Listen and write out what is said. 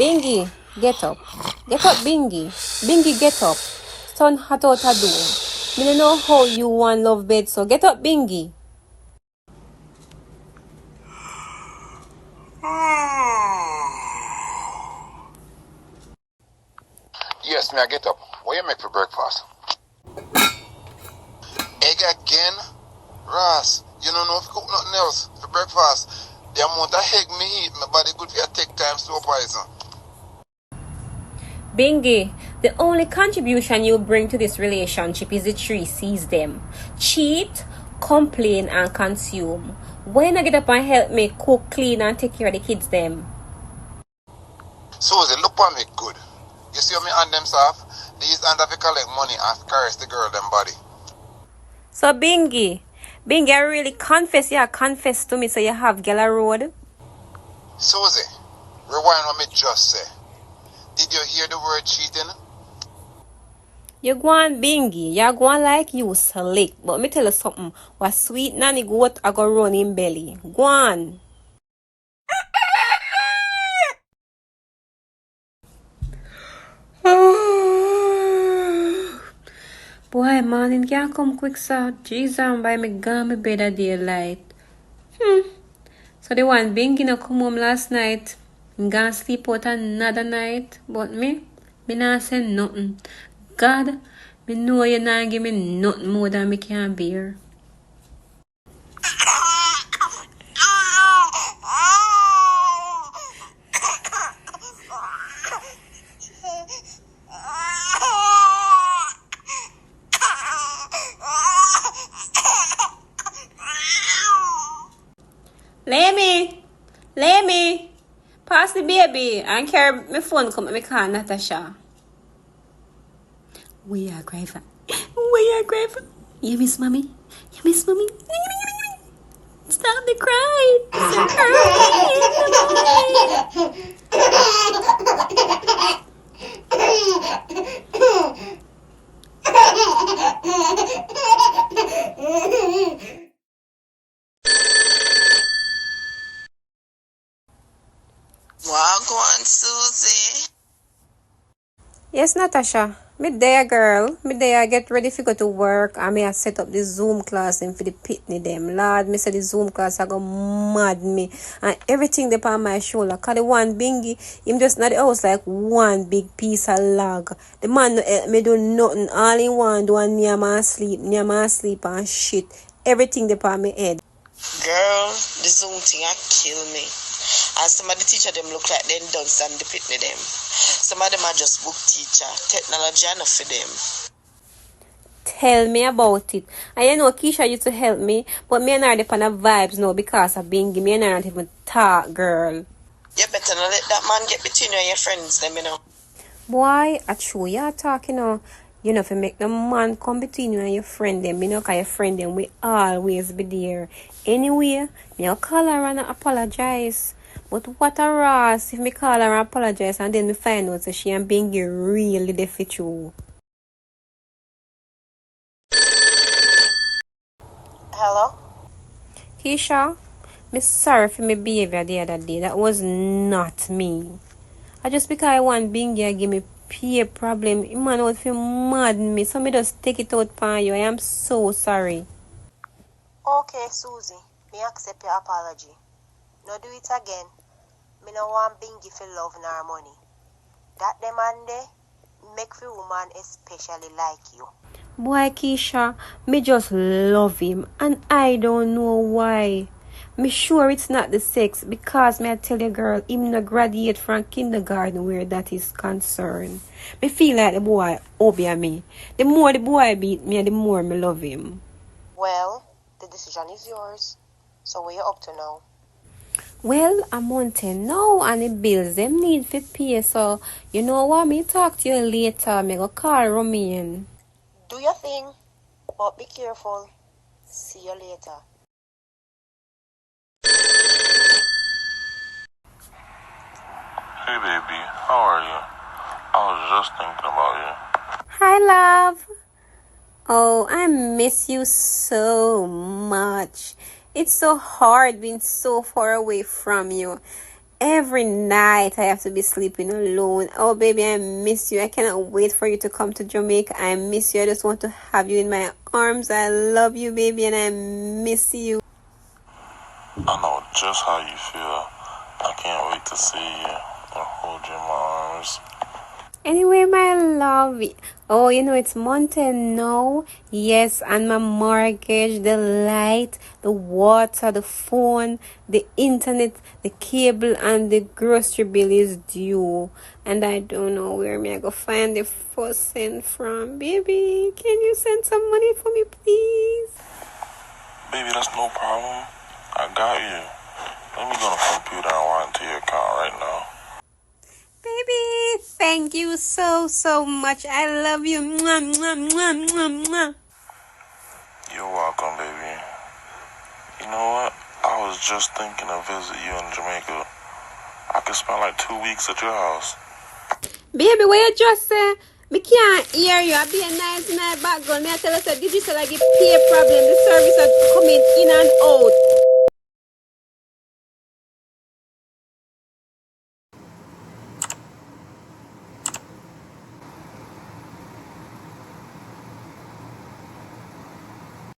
Bingy, get up. Get up, Bingy. Bingy, get up. Sun hot out a door. Me don't know how you want love bed, so get up, Bingy. Yes, may I get up? What you make for breakfast? Egg again? Ross, you don't know if you cook nothing else for breakfast. The amount of egg me eat, my body good for take time slow poison. Bingy, the only contribution you bring to this relationship is the three C's them. Cheat, complain, and consume. When I get up and help me cook, clean, and take care of the kids them? Susie, look for me good. You see how me hand them soft? These hands have to collect money and caress the girl them body. So Bingy, I really confess to me so you have Gala Road? Susie, rewind what me just say. Did you hear the word cheating? You go on Bingy, you go on like you slick. But me tell you something, what sweet nanny goat I go run in belly. Go on. Boy, morning can't come quick, sir. Jesus, by me gone me bed at daylight. So the one Bingy no come home last night. I'm gonna sleep out another night. But me not say nothing. God, me know you not give me nothing more than me can bear. Lay me. Pass the baby and carry my phone come me call Natasha. We are grateful. You miss mommy? Stop the cry. It's early in the morning. Wagwan, Susie. Yes, Natasha. Me there, girl. Me there. Get ready to go to work. I may have set up the Zoom class and for the pitney them. Lord, me say the Zoom class I go mad me. And everything they on my shoulder. Cause the one Bingy, him just not the house like one big piece of log. The man no help me do nothing. All he want do and near my sleep and shit. Everything they on my head. Girl, the Zoom thing I kill me. And some of the teacher them look like them done stand the pitney them. Some of them are just book teacher. Technology enough for them. Tell me about it. And you know Keisha used to help me, but me and her depend on vibes now because of Bingy. Me and her not even talk, girl. You better not let that man get between you and your friends them, you know. Boy, I true you talking now. You know, if you make the man come between you and your friend them, you know, because your friend them will always be there. Anyway, me call her and apologize. But what a Ross if me call her and apologize and then me find out that she and Bingy really the fit you. Hello? Keisha, me sorry for my behavior the other day. That was not me. I just because I want Bingy give me peer problem. Man would feel mad me. So me just take it out upon you. I am so sorry. Okay, Susie. Me accept your apology. No do it again. Me no want Bingy for love nor money. That demand there make the woman especially like you. Boy, Keisha, me just love him. And I don't know why. Me sure it's not the sex because me I tell you girl, him no graduate from kindergarten where that is concerned. Me feel like the boy obey me. The more the boy beat me, the more me love him. Well, the decision is yours. So what you up to now? Well, a month now and the bills them need for pay. So you know what, me talk to you later. Me go call Romain. Do your thing, but be careful. See you later. Hey baby, how are you? I was just thinking about you. Hi, love. Oh, I miss you so much. It's so hard being so far away from you. every night I have to be sleeping alone. Oh, baby, I miss you. I cannot wait for you to come to Jamaica. I miss you. I just want to have you in my arms. I love you, baby, and I miss you. I know just how you feel. I can't wait to see you and hold you in my arms. Anyway, my love, oh, it's mountain now. Yes, and my mortgage, the light, the water, the phone, the internet, the cable, and the grocery bill is due. And I don't know where me I go find the first cent from. Baby, can you send some money for me, please? Baby, that's no problem. I got you. Let me go to the computer and log into your account right now. Baby, thank you so much. I love you. Mwah, mwah, mwah, mwah, mwah. You're welcome, baby. You know what? I was just thinking of visit you in Jamaica. I could spend like 2 weeks at your house. Baby, what you just say? Me can't hear you. I be a nice in my background. Me I tell you, so digital like a pay problem. The service are coming in and out.